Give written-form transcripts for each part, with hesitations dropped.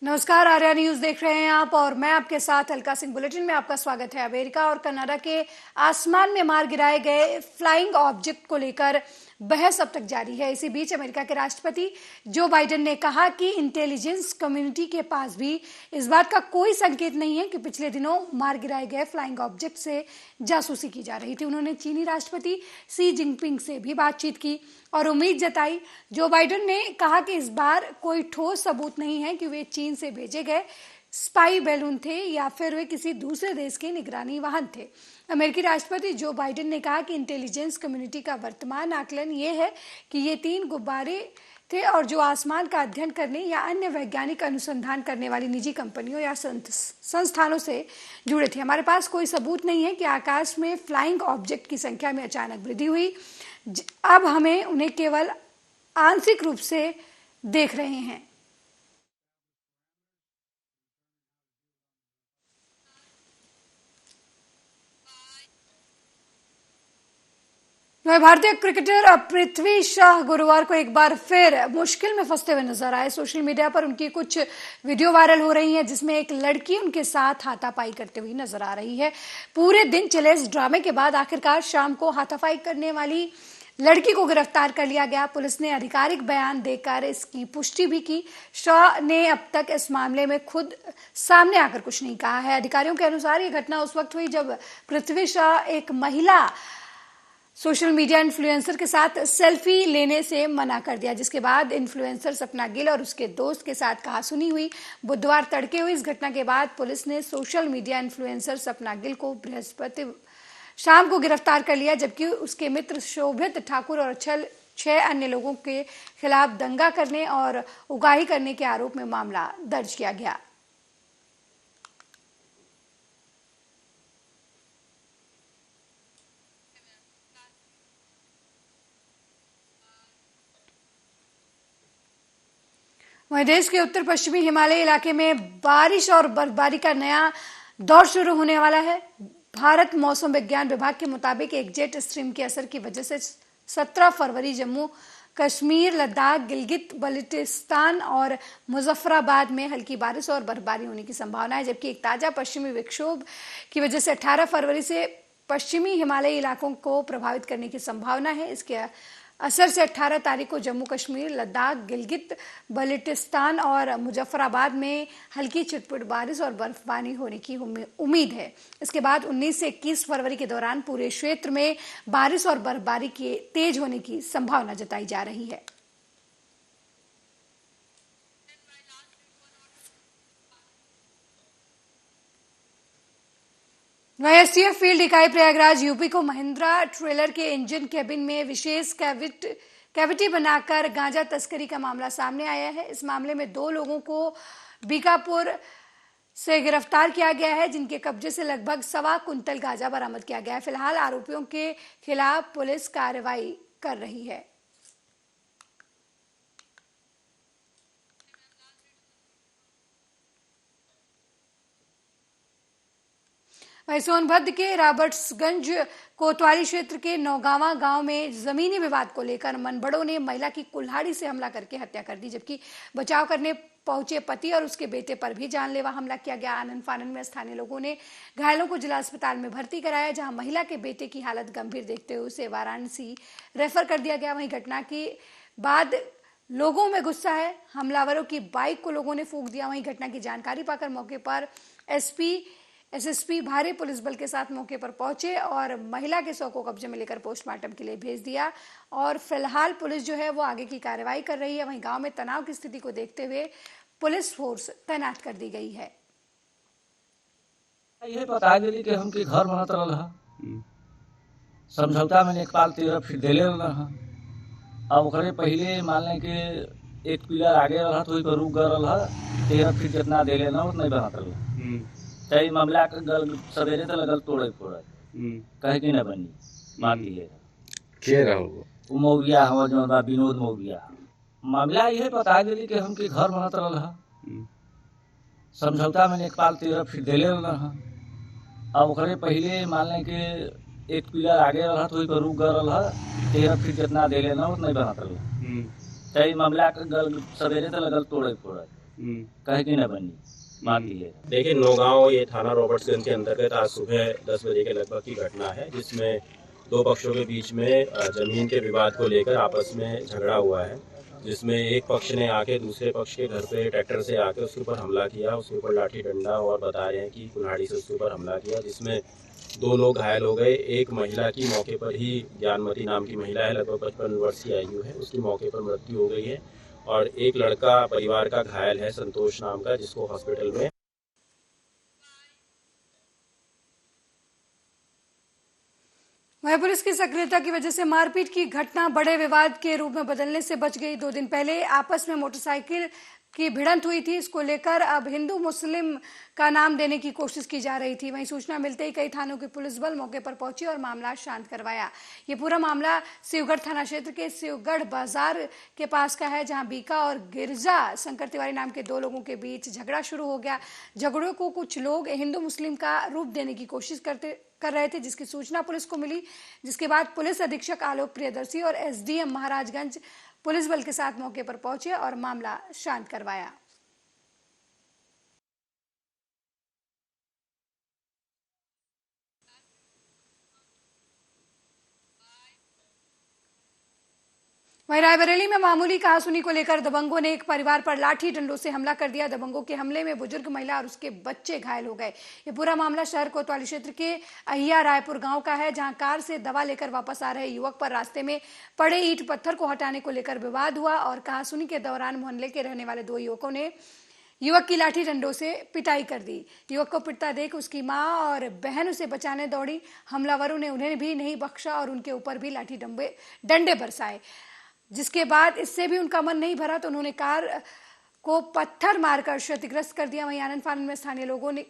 नमस्कार, आर्या न्यूज देख रहे हैं आप और मैं आपके साथ अलका सिंह। बुलेटिन में आपका स्वागत है। अमेरिका और कनाडा के आसमान में मार गिराए गए फ्लाइंग ऑब्जेक्ट को लेकर बहस अब तक जारी है। इसी बीच अमेरिका के राष्ट्रपति जो बाइडेन ने कहा कि इंटेलिजेंस कम्युनिटी के पास भी इस बात का कोई संकेत नहीं है कि पिछले दिनों मार गिराए गए फ्लाइंग ऑब्जेक्ट से जासूसी की जा रही थी। उन्होंने चीनी राष्ट्रपति सी जिनपिंग से भी बातचीत की और उम्मीद जताई। जो बाइडेन ने कहा कि इस बार कोई ठोस सबूत नहीं है कि वे चीन से भेजे गए स्पाई बैलून थे या फिर वे किसी दूसरे देश के निगरानी वाहन थे। अमेरिकी राष्ट्रपति जो बाइडेन ने कहा कि इंटेलिजेंस कम्युनिटी का वर्तमान आकलन ये है कि ये 3 गुब्बारे थे और जो आसमान का अध्ययन करने या अन्य वैज्ञानिक अनुसंधान करने वाली निजी कंपनियों या संस्थानों से जुड़े थे। हमारे पास कोई सबूत नहीं है कि आकाश में फ्लाइंग ऑब्जेक्ट की संख्या में अचानक वृद्धि हुई। अब हमें उन्हें केवल आंशिक रूप से देख रहे हैं। भारतीय क्रिकेटर पृथ्वी शाह गुरुवार को एक बार फिर मुश्किल में फंसते हुए नजर आए। सोशल मीडिया पर उनकी कुछ वीडियो वायरल हो रही हैं जिसमें एक लड़की उनके साथ हाथापाई करते हुए नजर आ रही है। पूरे दिन चले इस ड्रामे के बाद आखिरकार शाम को हाथापाई करने वाली लड़की को गिरफ्तार कर लिया गया। पुलिस ने आधिकारिक बयान देकर इसकी पुष्टि भी की। शाह ने अब तक इस मामले में खुद सामने आकर कुछ नहीं कहा है। अधिकारियों के अनुसार ये घटना उस वक्त हुई जब पृथ्वी शाह एक महिला सोशल मीडिया इन्फ्लुएंसर के साथ सेल्फी लेने से मना कर दिया, जिसके बाद इन्फ्लुएंसर सपना गिल और उसके दोस्त के साथ कहासुनी हुई। बुधवार तड़के हुई इस घटना के बाद पुलिस ने सोशल मीडिया इन्फ्लुएंसर सपना गिल को बृहस्पति शाम को गिरफ्तार कर लिया, जबकि उसके मित्र शोभित ठाकुर और 6 अन्य लोगों के खिलाफ दंगा करने और उगाही करने के आरोप में मामला दर्ज किया गया। वहीं देश के उत्तर पश्चिमी हिमालय इलाके में बारिश और बर्फबारी का नया दौर शुरू होने वाला है। भारत मौसम विज्ञान विभाग के मुताबिक एक जेट स्ट्रीम के असर की वजह से 17 फरवरी जम्मू कश्मीर, लद्दाख, गिलगित बल्टिस्तान और मुजफ्फराबाद में हल्की बारिश और बर्फबारी होने की संभावना है, जबकि एक ताजा पश्चिमी विक्षोभ की वजह से 18 फरवरी से पश्चिमी हिमालयी इलाकों को प्रभावित करने की संभावना है। इसके असर से 18 तारीख को जम्मू कश्मीर, लद्दाख, गिलगित बल्टिस्तान और मुजफ्फराबाद में हल्की छिटपुट बारिश और बर्फबारी होने की उम्मीद है। इसके बाद 19 से 21 फरवरी के दौरान पूरे क्षेत्र में बारिश और बर्फबारी के तेज होने की संभावना जताई जा रही है। एसटीएफ फील्ड इकाई प्रयागराज यूपी को महिंद्रा ट्रेलर के इंजन कैबिन में विशेष कैविटी बनाकर गांजा तस्करी का मामला सामने आया है। इस मामले में 2 लोगों को बीकापुर से गिरफ्तार किया गया है, जिनके कब्जे से लगभग 1.25 कुंटल गांजा बरामद किया गया है। फिलहाल आरोपियों के खिलाफ पुलिस कार्रवाई कर रही है। वहीं सोनभद्र के रॉबर्ट्सगंज कोतवाली क्षेत्र के नौगावा गांव में जमीनी विवाद को लेकर मनबड़ों ने महिला की कुल्हाड़ी से हमला करके हत्या कर दी, जबकि बचाव करने पहुंचे पति और उसके बेटे पर भी जानलेवा हमला किया गया। आनन फानन में स्थानीय लोगों ने घायलों को जिला अस्पताल में भर्ती कराया, जहां महिला के बेटे की हालत गंभीर देखते हुए उसे वाराणसी रेफर कर दिया गया। वहीं घटना के बाद लोगों में गुस्सा है। हमलावरों की बाइक को लोगों ने फूंक दिया। वहीं घटना की जानकारी पाकर मौके पर एसएसपी भारी पुलिस बल के साथ मौके पर पहुंचे और महिला के शव को कब्जे में लेकर पोस्टमार्टम के लिए भेज दिया और फिलहाल पुलिस जो है वो आगे की कार्रवाई कर रही है। वहीं गांव में तनाव की स्थिति को देखते हुए पुलिस फोर्स तैनात कर दी गई है। ये बता दिली कि हमके घर बनत रहल ह समझौता में नेपाल 13 फीट देले रहल। अब ओकरे पहले मान लें कि एक पिलर आगे रहल तो वही पर रुक गए रहल। 13 फीट जितना देले ना उतना ही बनत रहल। चाहे मामला सवेरे तो लगल तोड़े फोड़े कहे कि न बनी मान दिए के रहो वो मौगिया हम जो विनोद मौगिया। मामला ये बता दिली कि हमके घर बनत रहल ह समझौता में नेपाल 13 फीट देले रहल। अब ओकरे पहले मान लें कि एक पिलर आगे रहल तो वही पर रुक गए रहल। 13 फीट जितना देले ना उतना ही बनत रहल। चाहे मामला सवेरे तो लगल तोड़े फोड़े कहे कि न बनी मान लीजिए। देखिए, नौगांव ये थाना रॉबर्ट्सगंज के अंतर्गत आज सुबह 10 बजे के लगभग की घटना है, जिसमें दो पक्षों के बीच में जमीन के विवाद को लेकर आपस में झगड़ा हुआ है, जिसमें एक पक्ष ने आके दूसरे पक्ष के घर पे ट्रैक्टर से आके उसके ऊपर हमला किया, उसके ऊपर लाठी डंडा और बता रहे हैं कि कुल्हाड़ी से उसके ऊपर हमला किया, जिसमें 2 लोग घायल हो गए। एक महिला की मौके पर ही, ज्ञानमती नाम की महिला है, लगभग 55 वर्ष की आयु है, उसकी मौके पर मृत्यु हो गई है और एक लड़का परिवार का घायल है, संतोष नाम का, जिसको हॉस्पिटल में वहीं पुलिस की सक्रियता की वजह से मारपीट की घटना बड़े विवाद के रूप में बदलने से बच गई। 2 दिन पहले आपस में मोटरसाइकिल की भिड़ंत हुई थी। इसको लेकर अब हिंदू मुस्लिम का नाम देने की कोशिश की जा रही थी। वहीं सूचना मिलते ही कई थानों की पुलिस बल मौके पर पहुंची और मामला शांत करवाया। ये पूरा मामला शिवगढ़ थाना क्षेत्र के शिवगढ़ बाजार के पास का है, जहां बीका और गिरजा शंकर तिवारी नाम के 2 लोगों के बीच झगड़ा शुरू हो गया। झगड़ों को कुछ लोग हिंदू मुस्लिम का रूप देने की कोशिश कर रहे थे, जिसकी सूचना पुलिस को मिली, जिसके बाद पुलिस अधीक्षक आलोक प्रियदर्शी और एसडीएम महाराजगंज पुलिस बल के साथ मौके पर पहुंचे और मामला शांत करवाया। वहीं रायबरेली में मामूली कहासुनी को लेकर दबंगों ने एक परिवार पर लाठी डंडों से हमला कर दिया। दबंगों के हमले में बुजुर्ग महिला और उसके बच्चे घायल हो गए। ये पूरा मामला शहर कोतवाली क्षेत्र के अहिया रायपुर गांव का है, जहां कार से दवा लेकर वापस आ रहे युवक पर रास्ते में पड़े ईंट पत्थर को हटाने को लेकर विवाद हुआ और कहासुनी के दौरान मोहल्ले के रहने वाले 2 युवकों ने युवक की लाठी डंडों से पिटाई कर दी। युवक को पिटता देख उसकी मां और बहन उसे बचाने दौड़ी। हमलावरों ने उन्हें भी नहीं बख्शा और उनके ऊपर भी लाठी डंडे बरसाए, जिसके बाद इससे भी उनका मन नहीं भरा तो उन्होंने कार को पत्थर मारकर क्षतिग्रस्त कर दिया। वहीं आनंद फानंद में स्थानीय लोगों ने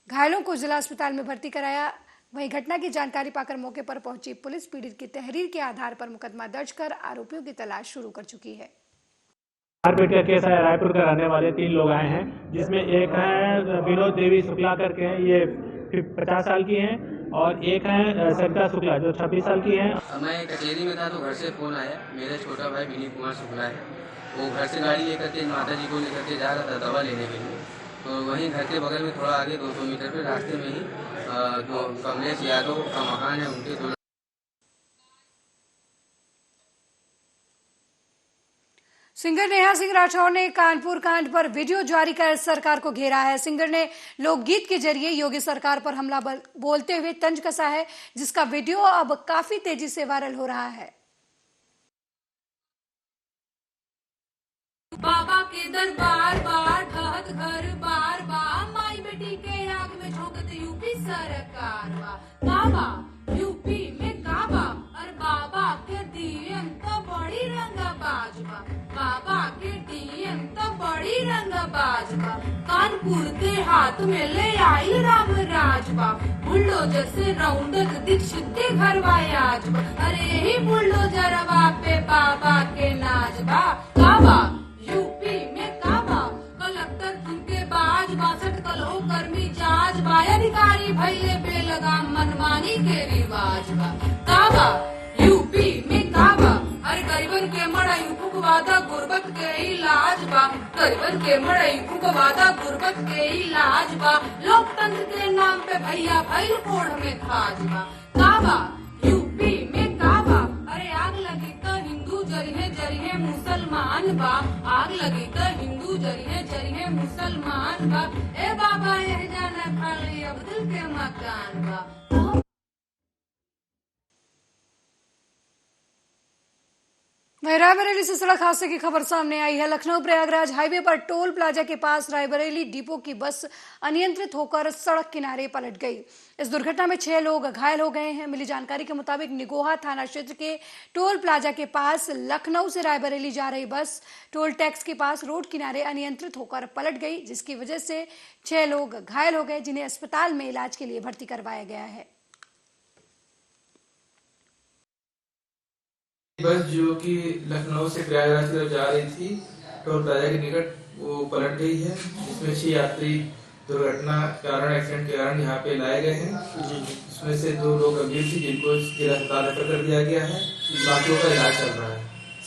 घायलों को जिला अस्पताल में भर्ती कराया। वहीं घटना की जानकारी पाकर मौके पर पहुंची पुलिस पीड़ित की तहरीर के आधार पर मुकदमा दर्ज कर आरोपियों की तलाश शुरू कर चुकी है। मारपीट का केस है। रायपुर का रहने वाले 3 लोग आए हैं, जिसमें एक है विनोद देवी शुक्ला करके हैं, ये 50 साल की हैं, और एक है सरिता शुक्ला जो 26 साल की है। मैं कचहरी में था तो घर से फोन आया, मेरा छोटा भाई विनीत कुमार शुक्ला है, वो घर से गाड़ी लेकर के माता जी को लेकर के जा रहा था दवा लेने के लिए। तो वहीं घर के बगल में थोड़ा आगे 200 मीटर पे रास्ते में ही जो कमलेश यादव का मकान है, उनके 2 सिंगर नेहा सिंह राठौर ने कानपुर कांड पर वीडियो जारी कर सरकार को घेरा है। सिंगर ने लोकगीत के जरिए योगी सरकार पर हमला बोलते हुए तंज कसा है, जिसका वीडियो अब काफी तेजी से वायरल हो रहा है। बाबा के दरबार बार ढहत घर बार बार माई बेटी के आग में झोंकत यूपी सरकार बाबा यूपी में काबा और बाबा के डीएम तो बड़ी रंगबाज बाबा के डीएम तो बड़ी रंगबाज कानपुर के हाथ में ले आई राम राजबा बुलडोजर से रौंदक दीक्षित के घर आज अरे ही बुलडोजरवा पे बाबा के नाचबा काबा यूपी में काबा कलेक्टर तुमके बाज 62 कलो कर्मी जाज बा अधिकारी भैले बेलगाम मनमानी के रिवाज बा काबा यूपी में काबा अरे गरीबन के मड़ाई फुकवादा गुर्बत के इलाज बा गरीबन के मड़ाई फुकवादा गुर्बत के इलाज बा लोकतंत्र के नाम पे भैया भैल कोड़ में खाज बा काबा यूपी में काबा अरे आग लगी तो हिंदू जरिहे मुसलमान बा आग लगी तो हिंदू जरिहे मुसलमान बा ए बाबा यह जाना खाली अब्दुल के मकान बा। रायबरेली से सड़क हादसे की खबर सामने आई है। लखनऊ प्रयागराज हाईवे पर टोल प्लाजा के पास रायबरेली डिपो की बस अनियंत्रित होकर सड़क किनारे पलट गई। इस दुर्घटना में 6 लोग घायल हो गए हैं। मिली जानकारी के मुताबिक निगोहा थाना क्षेत्र के टोल प्लाजा के पास लखनऊ से रायबरेली जा रही बस टोल टैक्स के पास रोड किनारे अनियंत्रित होकर पलट गई, जिसकी वजह से 6 लोग घायल हो गए, जिन्हें अस्पताल में इलाज के लिए भर्ती करवाया गया है। बस जो कि लखनऊ से प्रयागराज की तरफ जा रही थी, टोल प्लाजा के निकट वो पलट गई है, जिसमें 6 यात्री दुर्घटना कारण एक्सीडेंट के कारण यहाँ पे लाए गए हैं। इसमें से 2 लोग गंभीर थी, जिनको जिला अस्पताल रेफर कर दिया गया है, बाकियों का इलाज चल रहा है।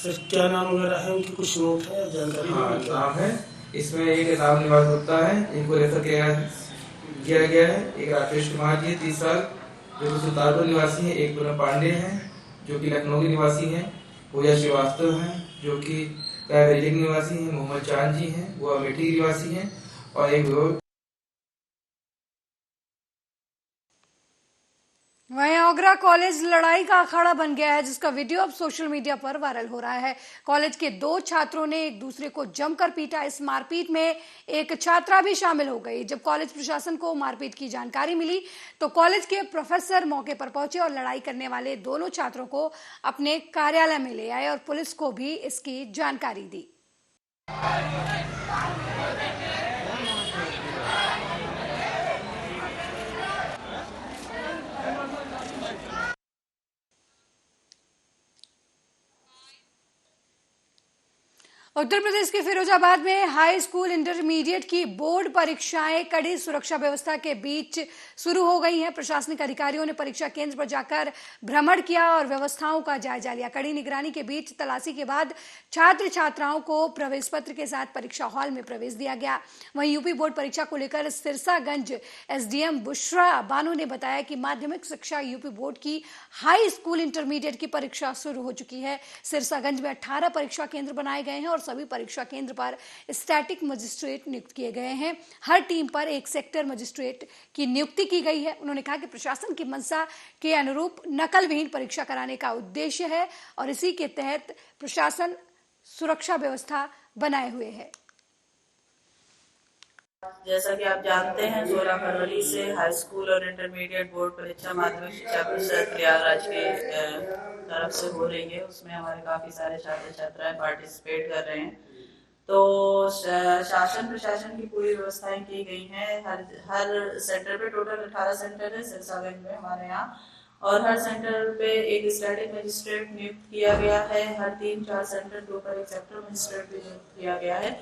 सर क्या नाम वगैरह है उनकी, कुछ नोट है जानकारी? हाँ, नाम है इसमें एक राम निवास गुप्ता है, इनको रेफर किया गया है। एक राकेश कुमार जी 30 साल जो कि सुल्तानपुर निवासी हैं। एक पूनम पांडे हैं जो कि लखनऊ के निवासी हैं। पूजा श्रीवास्तव हैं जो कि रायबरेली के निवासी हैं। मोहम्मद चांद जी हैं, वो अमेठी के निवासी हैं। और एक वहीं आगरा कॉलेज लड़ाई का अखाड़ा बन गया है, जिसका वीडियो अब सोशल मीडिया पर वायरल हो रहा है। कॉलेज के 2 छात्रों ने एक दूसरे को जमकर पीटा। इस मारपीट में एक छात्रा भी शामिल हो गई। जब कॉलेज प्रशासन को मारपीट की जानकारी मिली तो कॉलेज के प्रोफेसर मौके पर पहुंचे और लड़ाई करने वाले दोनों छात्रों को अपने कार्यालय में ले आए और पुलिस को भी इसकी जानकारी दी। उत्तर प्रदेश के फिरोजाबाद में हाई स्कूल इंटरमीडिएट की बोर्ड परीक्षाएं कड़ी सुरक्षा व्यवस्था के बीच शुरू हो गई हैं। प्रशासनिक अधिकारियों ने परीक्षा केंद्र पर जाकर भ्रमण किया और व्यवस्थाओं का जायजा लिया। कड़ी निगरानी के बीच तलाशी के बाद छात्र छात्राओं को प्रवेश पत्र के साथ परीक्षा हॉल में प्रवेश दिया गया। वहीं यूपी बोर्ड परीक्षा को लेकर सिरसागंज एसडीएम बुशरा बानो ने बताया कि माध्यमिक शिक्षा यूपी बोर्ड की हाई स्कूल इंटरमीडिएट की परीक्षा शुरू हो चुकी है। सिरसागंज में 18 परीक्षा केंद्र बनाए गए हैं और सभी परीक्षा केंद्र पर स्टैटिक मजिस्ट्रेट नियुक्त किए गए हैं। हर टीम पर एक सेक्टर मजिस्ट्रेट की नियुक्ति की गई है। उन्होंने कहा कि प्रशासन की मंशा के अनुरूप नकल विहीन परीक्षा कराने का उद्देश्य है और इसी के तहत प्रशासन सुरक्षा व्यवस्था बनाए हुए है। जैसा कि आप जानते हैं 16 फरवरी से हाई स्कूल और इंटरमीडिएट बोर्ड परीक्षा माध्यमिक शिक्षा परिषद प्रयागराज के तरफ से हो रही है। उसमें हमारे काफी सारे छात्र छात्राएं पार्टिसिपेट कर रहे हैं। तो शासन प्रशासन की पूरी व्यवस्थाएं की गई हैं। हर सेंटर पे टोटल 18 सेंटर है सिरसागंज में हमारे यहाँ, और हर सेंटर पे एक स्टैटिक मजिस्ट्रेट नियुक्त किया गया है। हर 3-4 सेंटर के ऊपर एक सेक्टर मजिस्ट्रेट भी नियुक्त किया गया है।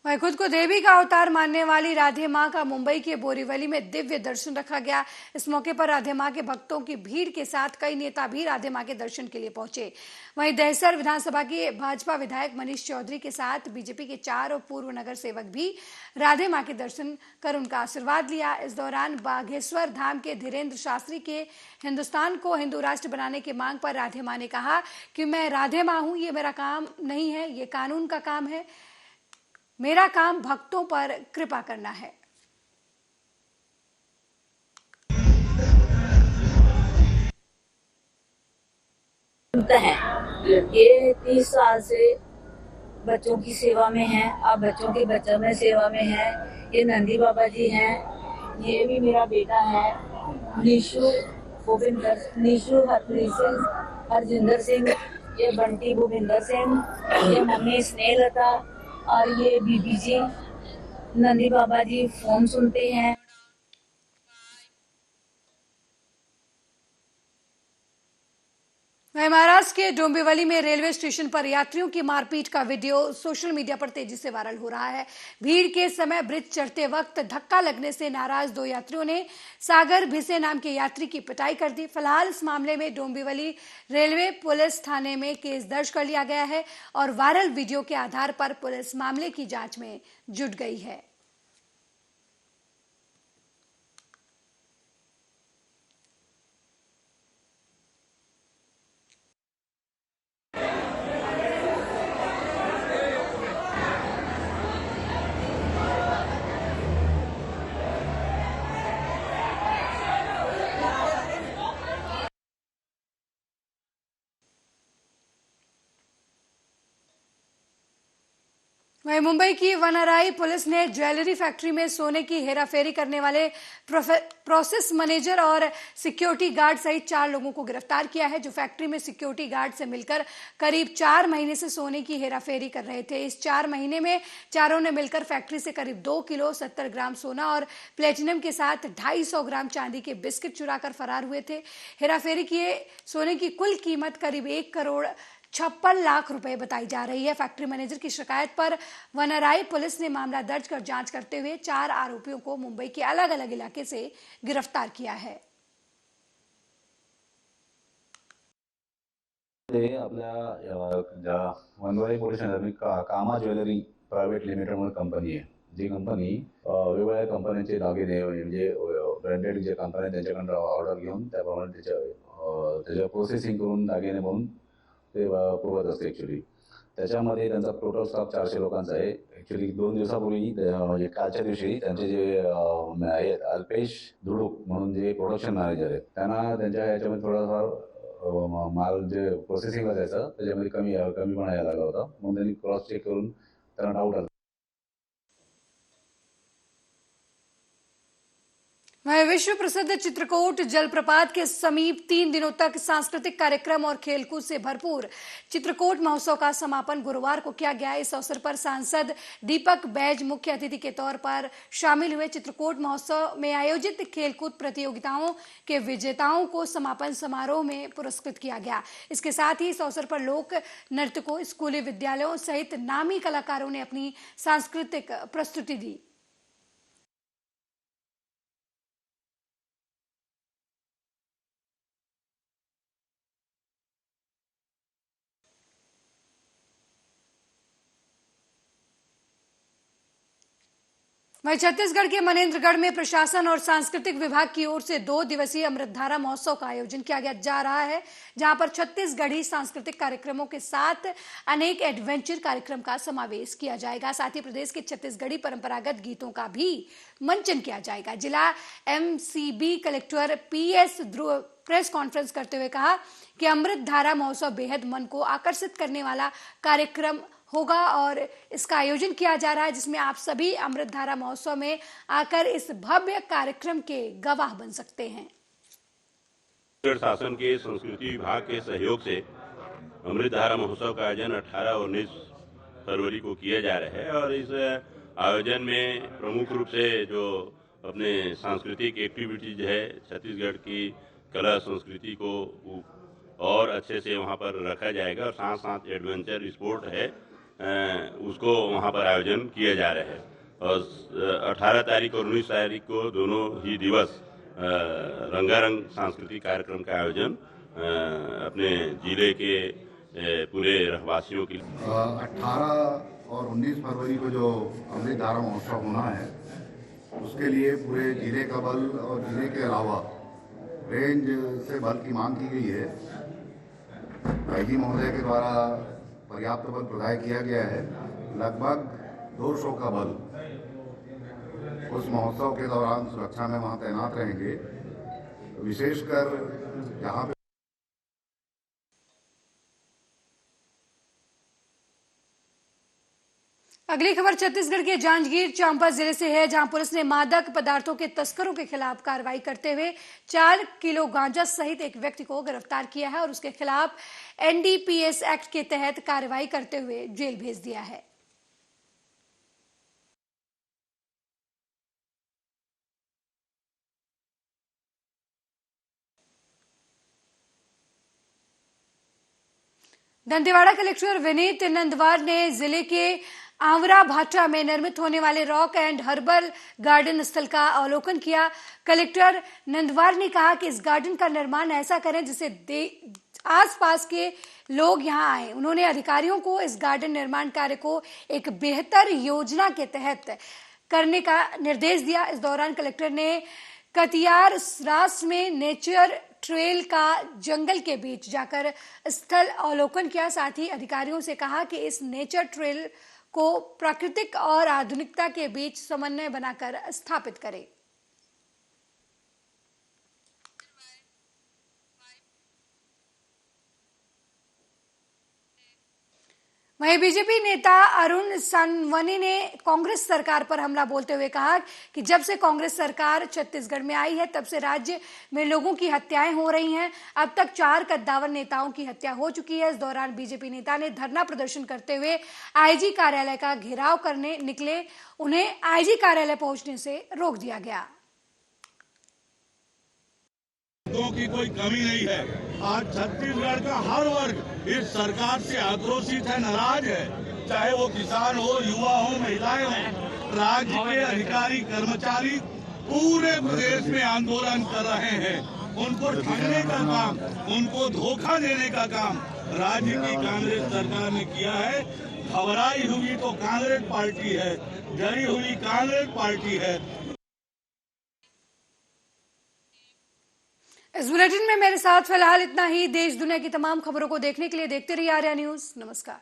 वहीं खुद को देवी का अवतार मानने वाली राधे मां का मुंबई के बोरीवली में दिव्य दर्शन रखा गया। इस मौके पर राधे मां के भक्तों की भीड़ के साथ कई नेता भी राधे मां के दर्शन के लिए पहुंचे। वहीं दहसर विधानसभा के भाजपा विधायक मनीष चौधरी के साथ बीजेपी के 4 पूर्व नगर सेवक भी राधे मां के दर्शन कर उनका आशीर्वाद लिया। इस दौरान बाघेश्वर धाम के धीरेन्द्र शास्त्री के हिंदुस्तान को हिंदू राष्ट्र बनाने की मांग पर राधे मां ने कहा कि मैं राधे मां हूं, ये मेरा काम नहीं है, ये कानून का काम है। मेरा काम भक्तों पर कृपा करना है। ये 30 साल से बच्चों की सेवा में है। अब बच्चों के बच्चों में सेवा में है। ये नंदी बाबा जी हैं। ये भी मेरा बेटा है निशु हरजिंदर सिंह। ये बंटी भूपिंदर सिंह। ये मम्मी स्नेहलता और ये बीबी जी। नंदी बाबा जी फोन सुनते हैं। महाराष्ट्र के डोंबिवली में रेलवे स्टेशन पर यात्रियों की मारपीट का वीडियो सोशल मीडिया पर तेजी से वायरल हो रहा है। भीड़ के समय ब्रिज चढ़ते वक्त धक्का लगने से नाराज 2 यात्रियों ने सागर भिसे नाम के यात्री की पिटाई कर दी। फिलहाल इस मामले में डोंबिवली रेलवे पुलिस थाने में केस दर्ज कर लिया गया है और वायरल वीडियो के आधार पर पुलिस मामले की जांच में जुट गई है। वहीं मुंबई की वनाराई पुलिस ने ज्वेलरी फैक्ट्री में सोने की हेराफेरी करने वाले प्रोसेस मैनेजर और सिक्योरिटी गार्ड सहित 4 लोगों को गिरफ्तार किया है, जो फैक्ट्री में सिक्योरिटी गार्ड से मिलकर करीब 4 महीने से सोने की हेराफेरी कर रहे थे। इस 4 महीने में चारों ने मिलकर फैक्ट्री से करीब 2 किलो 70 ग्राम सोना और प्लेटिनम के साथ 250 ग्राम चांदी के बिस्किट चुराकर फरार हुए थे। हेराफेरी किए सोने की कुल कीमत करीब 1 करोड़ 56 लाख रुपए बताई जा रही है। फैक्ट्री मैनेजर की शिकायत पर वनाराई पुलिस ने मामला दर्ज कर जांच करते हुए 4 आरोपियों को मुंबई के अलग अलग इलाके से गिरफ्तार किया है। ते आपल्या ज्या वनवारी पोलीस स्टेशन कामा ज्वेलरी प्रायव्हेट लिमिटेड म्हणून कंपनी आहे. जी कंपनी वेगवेगळ्या कंपन्यांचे दागिने म्हणजे ब्रँडेड जे कंपन्या त्यांच्याकडून ऑर्डर घेऊन त्याप्रमाणे त्याच्या प्रोसेसिंग करून दागिने बनवून ते पुरवत असते. ॲक्च्युली त्याच्यामध्ये त्यांचा टोटल स्टाफ 400 लोकांचा आहे. ॲक्च्युली 2 दिवसापूर्वी म्हणजे कालच्या दिवशी त्यांचे जे आहेत अल्पेश धुडूक म्हणून जे प्रोडक्शन मॅनेजर आहेत त्यांना त्यांच्या याच्यामध्ये थोडासा माल जे प्रोसेसिंगला जायचं त्याच्यामध्ये कमीपणा यायला लागला होता. म्हणून त्यांनी क्रॉस चेक करून त्यांना डाऊट आला. वहीं विश्व प्रसिद्ध चित्रकूट जलप्रपात के समीप 3 दिनों तक सांस्कृतिक कार्यक्रम और खेलकूद से भरपूर चित्रकूट महोत्सव का समापन गुरुवार को किया गया। इस अवसर पर सांसद दीपक बैज मुख्य अतिथि के तौर पर शामिल हुए। चित्रकूट महोत्सव में आयोजित खेलकूद प्रतियोगिताओं के विजेताओं को समापन समारोह में पुरस्कृत किया गया। इसके साथ ही इस अवसर पर लोक नर्तकों, स्कूली विद्यालयों सहित नामी कलाकारों ने अपनी सांस्कृतिक प्रस्तुति दी। वहीं छत्तीसगढ़ के मनेन्द्रगढ़ में प्रशासन और सांस्कृतिक विभाग की ओर से 2 दिवसीय अमृतधारा महोत्सव का आयोजन किया जा रहा है, जहां पर छत्तीसगढ़ी सांस्कृतिक कार्यक्रमों के साथ अनेक एडवेंचर कार्यक्रम का समावेश किया जाएगा। साथ ही प्रदेश के छत्तीसगढ़ी परंपरागत गीतों का भी मंचन किया जाएगा। जिला एमसीबी कलेक्टर पीएस ध्रुव प्रेस कॉन्फ्रेंस करते हुए कहा कि अमृतधारा महोत्सव बेहद मन को आकर्षित करने वाला कार्यक्रम होगा और इसका आयोजन किया जा रहा है, जिसमें आप सभी अमृतधारा महोत्सव में आकर इस भव्य कार्यक्रम के गवाह बन सकते हैं। शासन के संस्कृति विभाग के सहयोग से अमृतधारा महोत्सव का आयोजन 18 और 19 फरवरी को किया जा रहा है और इस आयोजन में प्रमुख रूप से जो अपने सांस्कृतिक एक्टिविटीज है, छत्तीसगढ़ की कला संस्कृति को और अच्छे से वहाँ पर रखा जाएगा और साथ साथ एडवेंचर स्पोर्ट है उसको वहाँ पर आयोजन किया जा रहा है। और 18 तारीख और 19 तारीख को दोनों ही दिवस रंगारंग सांस्कृतिक कार्यक्रम का आयोजन अपने जिले के पूरे रहवासियों के 18 और 19 फरवरी को जो अमृतधारा महोत्सव होना है उसके लिए पूरे जिले का बल और जिले के अलावा रेंज से बल की मांग की गई है। आईजी महोदय के द्वारा पर्याप्त बल प्रदान किया गया है। लगभग 200 का बल उस महोत्सव के दौरान सुरक्षा में वहां तैनात रहेंगे। विशेषकर जहां पे अगली खबर छत्तीसगढ़ के जांजगीर चांपा जिले से है, जहां पुलिस ने मादक पदार्थों के तस्करों के खिलाफ कार्रवाई करते हुए 4 किलो गांजा सहित एक व्यक्ति को गिरफ्तार किया है और उसके खिलाफ एनडीपीएस एक्ट के तहत कार्रवाई करते हुए जेल भेज दिया है। दंतेवाड़ा कलेक्टर विनीत नंदवार ने जिले के आवरा भाटा में निर्मित होने वाले रॉक एंड हर्बल गार्डन स्थल का अवलोकन किया। कलेक्टर नंदवार ने कहा कि इस गार्डन का निर्माण ऐसा करें जिससे आसपास के लोग यहां आए। उन्होंने अधिकारियों को इस गार्डन निर्माण कार्य को एक बेहतर योजना के तहत करने का निर्देश दिया। इस दौरान कलेक्टर ने कतियार रास में नेचर ट्रेल का जंगल के बीच जाकर स्थल अवलोकन किया। साथ ही अधिकारियों से कहा कि इस नेचर ट्रेल को प्राकृतिक और आधुनिकता के बीच समन्वय बनाकर स्थापित करें। वहीं बीजेपी नेता अरुण सानवनी ने कांग्रेस सरकार पर हमला बोलते हुए कहा कि जब से कांग्रेस सरकार छत्तीसगढ़ में आई है तब से राज्य में लोगों की हत्याएं हो रही हैं। अब तक 4 कद्दावर नेताओं की हत्या हो चुकी है। इस दौरान बीजेपी नेता ने धरना प्रदर्शन करते हुए आईजी कार्यालय का घेराव करने निकले। उन्हें आईजी कार्यालय पहुंचने से रोक दिया गया। की कोई कमी नहीं है। आज छत्तीसगढ़ का हर वर्ग इस सरकार से आक्रोशित है, नाराज है, चाहे वो किसान हो, युवा हो, महिलाएं हो। राज्य के अधिकारी कर्मचारी पूरे प्रदेश में आंदोलन कर रहे हैं। उनको ठगने का काम, उनको धोखा देने का काम राज्य की कांग्रेस सरकार ने किया है। घबराई हुई तो कांग्रेस पार्टी है, डरी हुई कांग्रेस पार्टी है। इस बुलेटिन में मेरे साथ फिलहाल इतना ही। देश दुनिया की तमाम खबरों को देखने के लिए देखते रहिए आर्या न्यूज। नमस्कार।